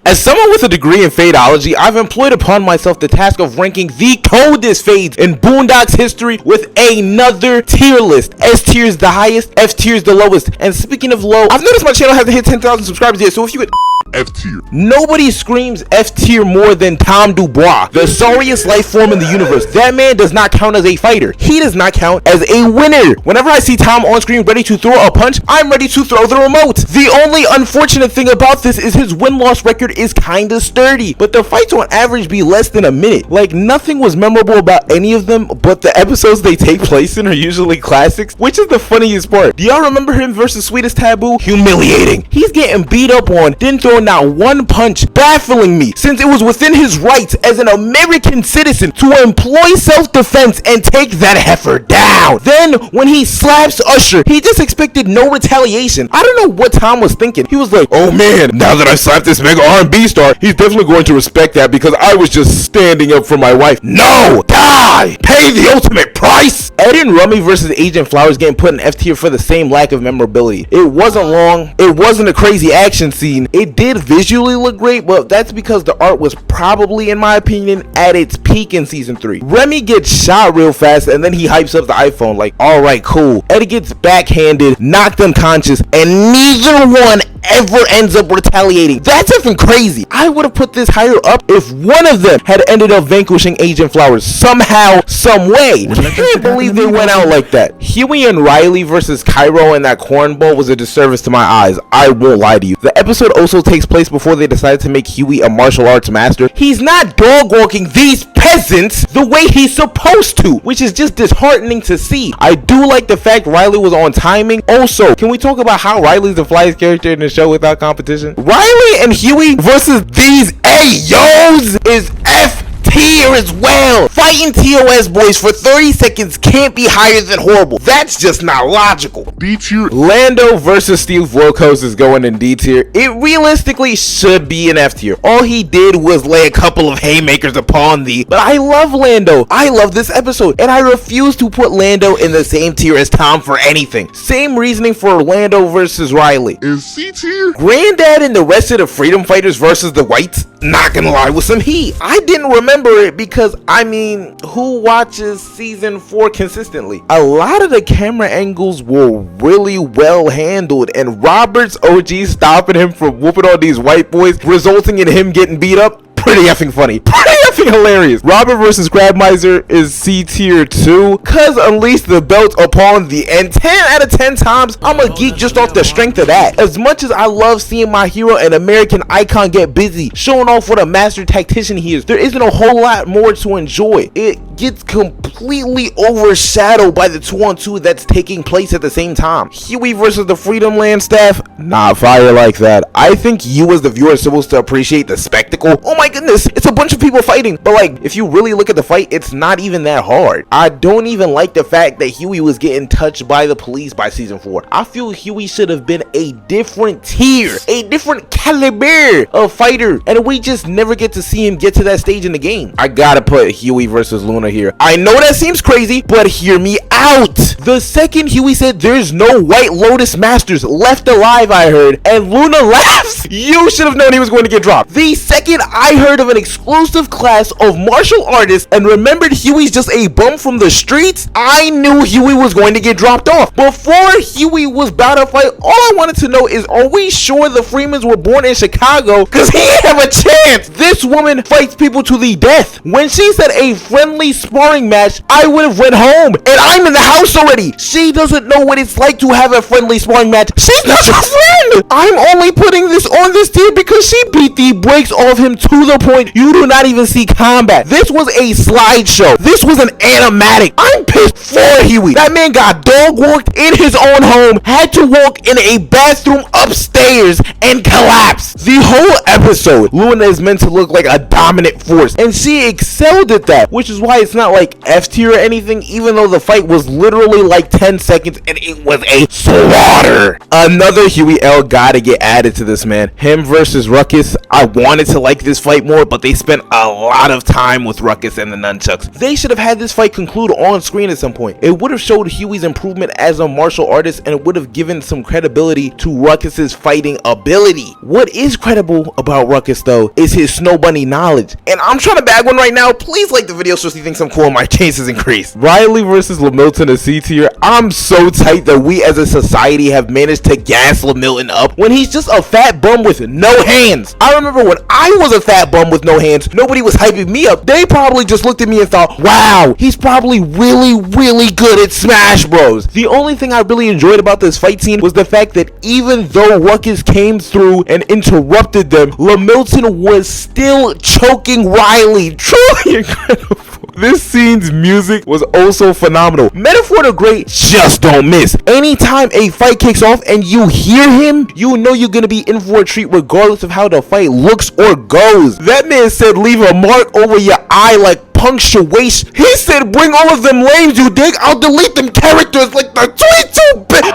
As someone with a degree in fade-ology, I've employed upon myself the task of ranking the coldest fades in Boondocks history with another tier list. S tier is the highest, F tier is the lowest. And speaking of low, I've noticed my channel hasn't hit 10,000 subscribers yet, so if you could F tier. Nobody screams F tier more than Tom Dubois, the sorriest life form in the universe. That man does not count as a fighter. He does not count as a winner. Whenever I see Tom on screen ready to throw a punch, I'm ready to throw the remote. The only unfortunate thing about this is his win-loss record is kinda sturdy, but the fights on average be less than a minute. Like, nothing was memorable about any of them, but the episodes they take place in are usually classics, which is the funniest part. Do y'all remember him versus Sweetest Taboo? Humiliating. He's getting beat up on, didn't throw not one punch, baffling me, since it was within his rights as an American citizen to employ self-defense and take that heifer down. Then, when he slaps Usher, he just expected no retaliation. I don't know what Tom was thinking. He was like, oh man, now that I slapped this mega R&B star, he's definitely going to respect that because I was just standing up for my wife. No! Die! Pay the ultimate price! Ed and Rummy versus Agent Flowers getting put in F tier for the same lack of memorability. It wasn't long, it wasn't a crazy action scene, it did visually look great, but that's because the art was probably, in my opinion, at its peak in season 3. Remy gets shot real fast and then he hypes up the iPhone like, alright, cool. Eddie gets backhanded, knocked unconscious, and neither one ever ends up retaliating. That's effing crazy. I would have put this higher up if one of them had ended up vanquishing Agent Flowers somehow, some way. I can't believe they went out like that. Huey and Riley versus Cairo in that cornball was a disservice to my eyes. I won't lie to you. The episode also takes place before they decided to make Huey a martial arts master. He's not dog walking these peasants the way he's supposed to, which is just disheartening to see. I do like the fact Riley was on timing. Also, can we talk about how Riley's the flyest character in the show without competition? Riley and Huey versus these Ayos is F tier as well. Fighting TOS boys for 30 seconds can't be higher than horrible. That's just not logical. D tier. Lando versus Steve Wilkos is going in D tier. It realistically should be an F tier. All he did was lay a couple of haymakers upon thee. But I love Lando. I love this episode. And I refuse to put Lando in the same tier as Tom for anything. Same reasoning for Lando versus Riley. Is C tier. Granddad and the rest of the Freedom Fighters versus the Whites, not gonna lie, with some heat. I didn't remember it because, I mean, who watches season 4 consistently? A lot of the camera angles were really well handled, and Robert's OG stopping him from whooping on these white boys, resulting in him getting beat up. Pretty effing funny. Pretty effing hilarious. Robert versus Crab Miser is C tier 2, cause unleash the belt upon thee, and 10 out of 10 times I'm a geek just off the strength of that. As much as I love seeing my hero and American icon get busy showing off what a master tactician he is, there isn't a whole lot more to enjoy. It gets completely overshadowed by the 2-on-2 that's taking place at the same time. Huey versus the Freedom Land staff, not fire like that. I think you as the viewer are supposed to appreciate the spectacle. Oh my goodness, it's a bunch of people fighting, but like, if you really look at the fight, it's not even that hard. I don't even like the fact that Huey was getting touched by the police by season 4. I feel Huey should have been a different tier, a different caliber of fighter, and we just never get to see him get to that stage in the game. I gotta put Huey versus Luna here. I know that seems crazy, but hear me out. The second Huey said there's no White Lotus Masters left alive, I heard, and Luna laughs, you should have known he was going to get dropped. The second I heard of an exclusive class of martial artists and remembered Huey's just a bum from the streets, I knew Huey was going to get dropped off. Before Huey was about to fight, all I wanted to know is, are we sure the Freemans were born in Chicago? Cause he didn't have a chance. This woman fights people to the death. When she said a friendly sparring match, I would have went home, and I'm in the house already. She doesn't know what it's like to have a friendly sparring match. She's not your friend. I'm only putting this on this tier because she beat the brakes off him to the point you do not even see combat. This was a slideshow. This was an animatic. I'm pissed for Huey. That man got dog walked in his own home, had to walk in a bathroom upstairs, and collapsed. The whole episode, Luna is meant to look like a dominant force, and she excelled at that, which is why it's it's not like F tier or anything, even though the fight was literally like 10 seconds and it was a slaughter. Another Huey L gotta get added to this, man. Him versus Ruckus. I wanted to like this fight more, but they spent a lot of time with Ruckus and the nunchucks. They should have had this fight conclude on screen at some point. It would have showed Huey's improvement as a martial artist, and it would have given some credibility to Ruckus's fighting ability. What is credible about Ruckus though is his Snow Bunny knowledge, and I'm trying to bag one right now. Please like the video so you think I'm cool and my chances increase. Riley versus Lamilton, a C tier. I'm so tight that we as a society have managed to gas Lamilton up when he's just a fat bum with no hands. I remember when I was a fat bum with no hands, nobody was hyping me up. They probably just looked at me and thought, wow, he's probably really good at Smash Bros. The only thing I really enjoyed about this fight scene was the fact that even though Ruckus came through and interrupted them, Lamilton was still choking Riley. Truly incredible. This scene's music was also phenomenal. Metaphor to great, just don't miss. Anytime a fight kicks off and you hear him, you know you're gonna be in for a treat regardless of how the fight looks or goes. That man said leave a mark over your eye like punctuation. He said bring all of them lanes, you dig? I'll delete them characters like the 22-bit.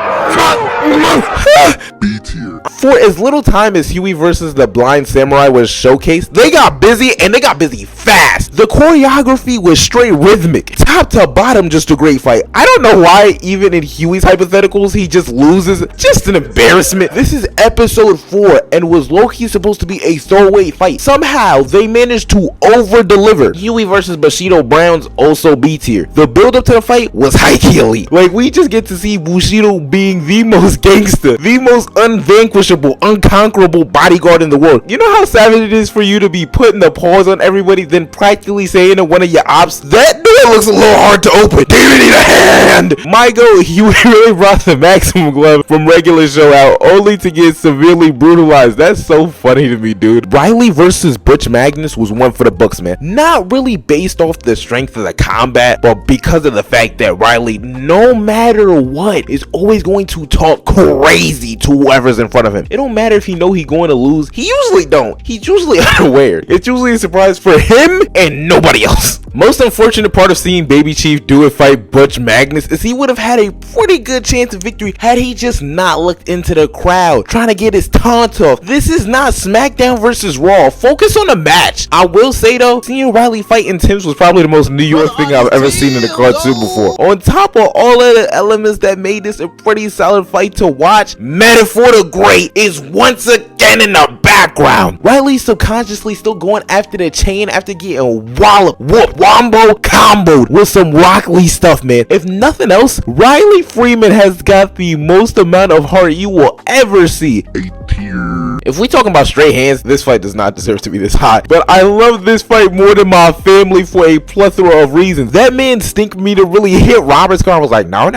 B tier. For as little time as Huey versus the Blind Samurai was showcased, they got busy and they got busy fast. The choreography was straight rhythmic, top to bottom, just a great fight. I don't know why even in Huey's hypotheticals he just loses. Just an embarrassment. This is episode 4 and was low-key supposed to be a throwaway fight. Somehow they managed to over-deliver. Huey versus Bushido Brown's also B tier. The build up to the fight was high-key elite. Like, we just get to see Bushido being the most gangster, the most unvanquishable, unconquerable bodyguard in the world. You know how savage it is for you to be putting the paws on everybody, then practically saying to one of your ops, that door looks a little hard to open. Do you need a hand? My go, Huey really brought the maximum glove from regular show out, only to get severely brutalized. That's so funny to me, dude. Riley versus Butch Magnus was one for the books, man. Not really based off the strength of the combat, but because of the fact that Riley, no matter what, is always going to talk crazy to whoever's in front of him. It don't matter if he know he going to lose. He usually don't. He's usually unaware. It's usually a surprise for him and nobody else. Most unfortunate part of seeing Baby Chief do it fight Butch Magnus is he would have had a pretty good chance of victory had he just not looked into the crowd trying to get his taunt off. This is not SmackDown versus Raw. Focus on the match. I will say though, seeing Riley fight in Tim's was probably the most New York thing I've ever seen in a cartoon before. On top of all of the elements that made this a pretty solid fight to watch, Metaphor the Great is once again in the background. Riley's subconsciously still going after the chain after getting walloped, whooped, wombo comboed with some Rock Lee stuff, man. If nothing else, Riley Freeman has got the most amount of heart you will ever see. A tier. If we talking about straight hands, this fight does not deserve to be this high, but I love this fight more than my family for a plethora of reasons. That man Stinkmeaner really hit Robert's car and was like, no,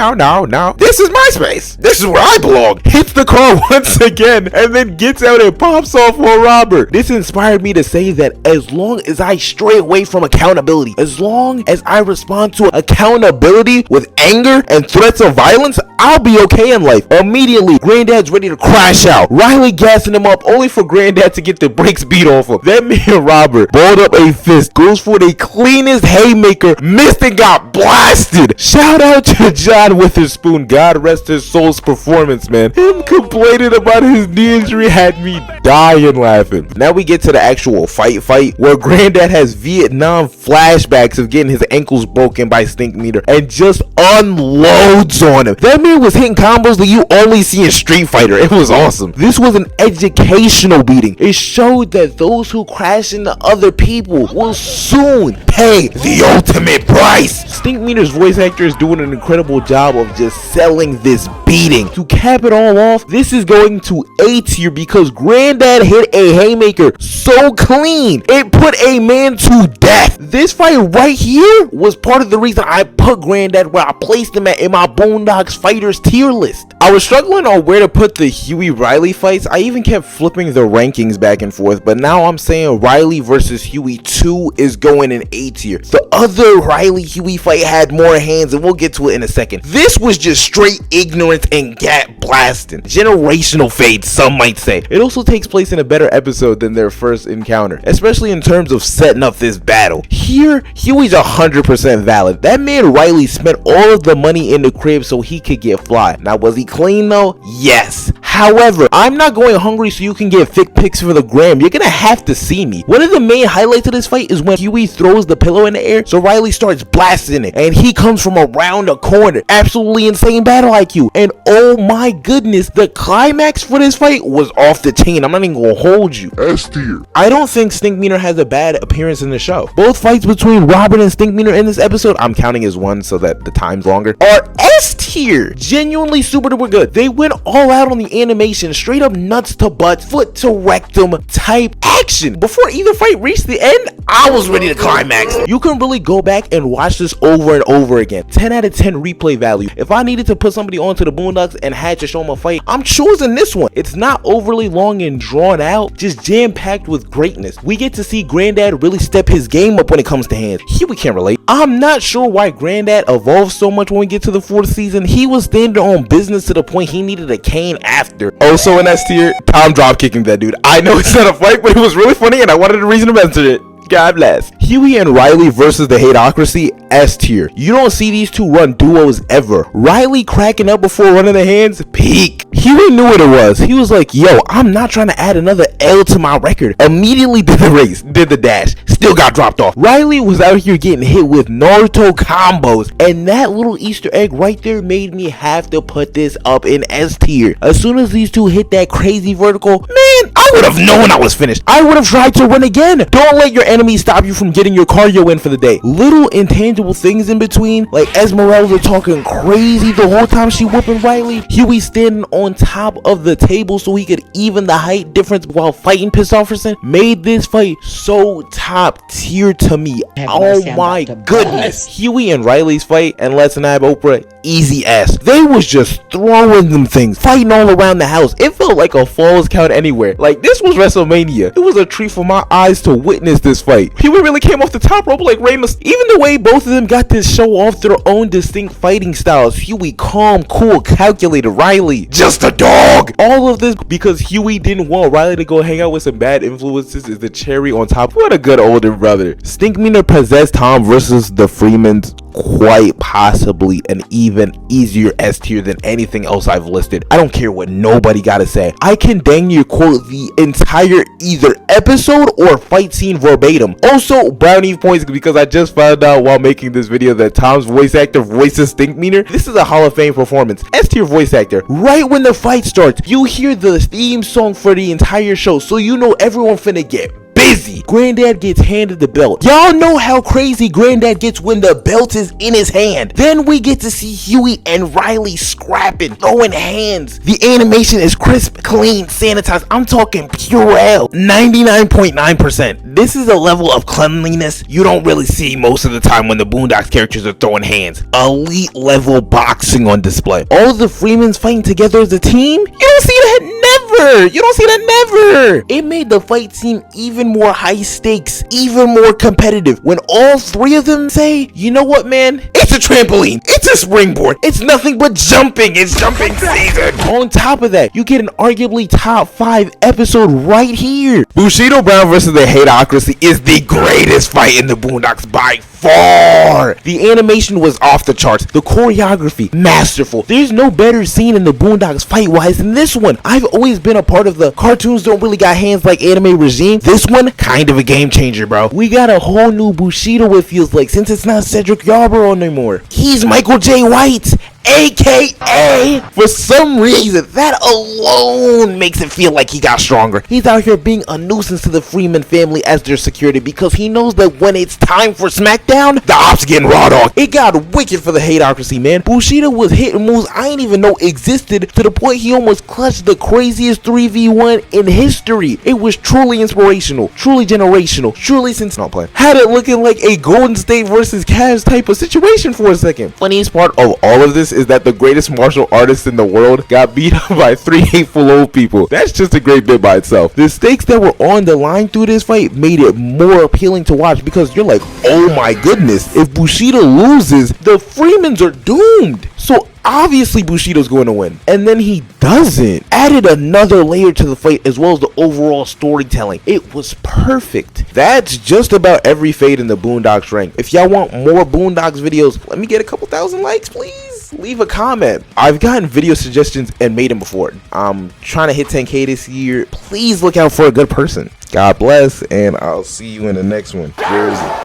this is my space, this is where I belong. Hits the car once again and then gets out and pops off on Robert. This inspired me to say that as long as I stray away from accountability, as long as I respond to accountability with anger and threats of violence, I'll be okay in life. Immediately, Granddad's ready to crash out. Riley gassing him up only for Granddad to get the brakes beat off him. That man Robert balled up a fist, goes for the cleanest haymaker, missed and got blasted. Shout out to John Witherspoon, God rest his soul's performance, man. Him complaining about his knee injury had me dying laughing. Now we get to the actual fight where Granddad has Vietnam flashbacks of getting his ankles broken by Stinkmeaner and just unloads on him. That man was hitting combos that you only see in Street Fighter. It was awesome. This was an educational beating. It showed that those who crash into other people will soon pay the ultimate price. Stinkmeaner's voice actor is doing an incredible job of just selling this beating. To cap it all off, this is going to A tier because Granddad hit a haymaker so clean it put a man to death. This fight right here was part of the reason I put Granddad where I placed him at in my Boondocks fighters tier list. I was struggling on where to put the Huey Riley fights. I even kept flipping the rankings back and forth, but now I'm saying Riley versus Huey 2 is going in A tier. The other Riley Huey fight had more hands, and we'll get to it in a second. This was just straight ignorance and gap blasting. Generational fade, some might say. It also takes place in a better episode than their first encounter, especially in terms of setting up this battle. Here, Huey's 100% valid. That man Riley spent all of the money in the crib so he could get fly. Now, was he clean though? Yes. However, I'm not going hungry so you can get thick pics for the gram. You're gonna have to see me. One of the main highlights of this fight is when Huey throws the pillow in the air, so Riley starts blasting it, and he comes from around the corner. Absolutely insane battle IQ. And oh my goodness, the climax for this fight was off the chain. I'm not even gonna hold you. S tier. I don't think Stinkmeaner has a bad appearance in the show. Both fights between Robert and Stinkmeaner in this episode, I'm counting as one so that the time's longer, are S tier. Genuinely super duper good. They went all out on the animation, straight up nuts to butts, foot to rectum type action. Before either fight reached the end, I was ready to climax. You can really go back and watch this over and over again. 10 out of 10 replay value. If I needed to put somebody onto the Boondocks and had to show them a fight, I'm choosing this one. It's not overly long and drawn out, just jam-packed with greatness. We get to see Granddad really step his game up when it comes to hands. Here we can't relate. I'm not sure why Granddad evolved so much when we get to the 4th season. He was standing on business to the point he needed a cane after. Also in S tier, Tom drop kicking that dude. I know it's not a fight, but it was really funny and I wanted a reason to mention it. God bless. Huey and Riley versus the Hateocracy, S tier. You don't see these two run duos ever. Riley cracking up before running the hands, peak. Huey knew what it was. He was like, yo, I'm not trying to add another L to my record. Immediately did the race, did the dash, still got dropped off. Riley was out here getting hit with Naruto combos, and that little Easter egg right there made me have to put this up in S tier. As soon as these two hit that crazy vertical, man, I would have known I was finished. I would have tried to run again. Don't let your enemies stop you from getting your cardio in for the day. Little intangible things in between, like Esmeralda talking crazy the whole time she whooping Riley, Huey standing on top of the table so he could even the height difference while fighting pissed off person, made this fight so top tier to me. Oh my goodness. Huey and Riley's fight and Let's Nab Oprah, easy S. They was just throwing them things, fighting all around the house. It felt like a Falls Count Anywhere. Like, this was WrestleMania. It was a treat for my eyes to witness this fight. Huey really came off the top rope like Rey Mysterio. Even the way both of them got to show off their own distinct fighting styles. Huey calm, cool, calculated. Riley just a dog. All of this because Huey didn't want Riley to go hang out with some bad influences is the cherry on top. What a good older brother. Stinkmeaner possessed Tom versus the Freemans, quite possibly an even easier S tier than anything else I've listed. I don't care what nobody gotta say. I can dang near quote the entire either episode or fight scene verbatim. Also, brownie points because I just found out while making this video that Tom's voice actor voices Stinkmeaner. This is a Hall of Fame performance. S tier voice actor. Right when the fight starts, you hear the theme song for the entire show, so you know everyone finna get busy. Granddad gets handed the belt. Y'all know how crazy Granddad gets when the belt is in his hand. Then we get to see Huey and Riley scrapping, throwing hands. The animation is crisp, clean, sanitized. I'm talking pure L. 99.9%. This is a level of cleanliness you don't really see most of the time when the Boondocks characters are throwing hands. Elite level boxing on display. All the Freemans fighting together as a team? You don't see that never. You don't see that never. It made the fight seem even more high stakes, even more competitive when all three of them say, you know what, man, it's a trampoline, it's a springboard, it's nothing but jumping, it's jumping season. On top of that, you get an arguably top 5 episode right here. Bushido Brown versus the Hateocracy is the greatest fight in the Boondocks by far. The animation was off the charts, the choreography masterful. There's no better scene in the Boondocks fight wise than this one. I've always been a part of the cartoons don't really got hands like anime regime. This one kind of a game changer, bro. We got a whole new Bushido, it feels like, since it's not Cedric Yarborough anymore. He's Michael J. White, aka, for some reason, that alone makes it feel like he got stronger. He's out here being a nuisance to the Freeman family as their security because he knows that when it's time for SmackDown, the ops getting raw dog. It got wicked for the Hateocracy, man. Bushido was hitting moves I didn't even know existed to the point he almost clutched the craziest 3v1 in history. It was truly inspirational, truly generational, truly since not playing. Had it looking like a Golden State versus Cavs type of situation for a second. Funniest part of all of this is that the greatest martial artist in the world got beat up by 3 hateful old people. That's just a great bit by itself. The stakes that were on the line through this fight made it more appealing to watch because you're like, oh my goodness, if Bushido loses, the Freemans are doomed. So obviously Bushido's going to win, and then he doesn't. Added another layer to the fight as well as the overall storytelling. It was perfect. That's just about every fade in the Boondocks rank. If y'all want more Boondocks videos, let me get a couple thousand likes, please. Leave a comment. I've gotten video suggestions and made them before. I'm trying to hit 10K this year. Please look out for a good person. God bless, and I'll see you in the next one. Jersey.